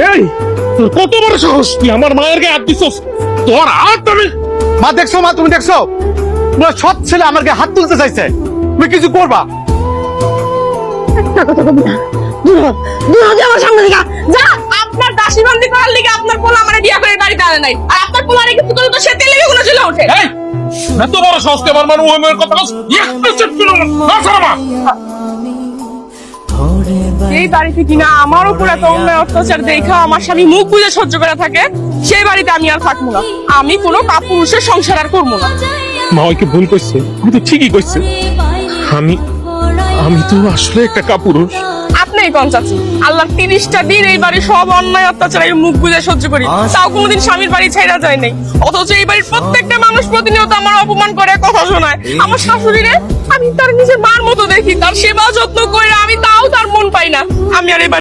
এই তোর কত বড় সাহস, তুই আমার মায়ের গায়ে হাত দিছস? তোর হাত আমি মা দেখছো, মা তুমি দেখছো, তোমার সৎ ছেলে আমার গায়ে হাত তুলতে চাইছে, তুমি কিছু করবা? আমার সামনে থেকে যা। আপনার দাসী বন্দি করার লিগে আপনার পোলা আমার বিয়া করে বাড়িতে আনে নাই, আর আপনার পোলারে কিছু করলে তো সে তেলে গুলো চলে ওঠে। এই এত বড় সাহস কে আমার ওই মেয়ের কথা বলছ? একটা চেক করো না সারা। এই বাড়িতে কিনা আমার উপর এত অন্যায় অত্যাচার দেখা আমার স্বামী মুখ বুজে সহ্য করে থাকে, সেই বাড়িতে আমি আর থাকবো না। আমি কোনো কাপুরুষের সংসার আর করবো না। মা ওকে ভুল কইছে, আমি তো ঠিকই কইছে। আমি তো আসলে একটা কাপুরুষ। আপনি কোন চাচি, আল্লাহ 30টা দিন এই বাড়ির সব অন্যায় অত্যাচার আমি মুখ বুজে সহ্য করি, তাও কোনোদিন স্বামীর বাড়ি ছেড়া যায় নাই। অথচ এই বাড়ির প্রত্যেকটা মানুষ প্রতিনিয়ত আমার অপমান করে, কথা শোনায়। আমার শাশুড়িরে আমি তার নিজের মার মতো দেখি, তার সেবা যত্ন করে আমি, তাও তার মন পাই না। আমি আর এই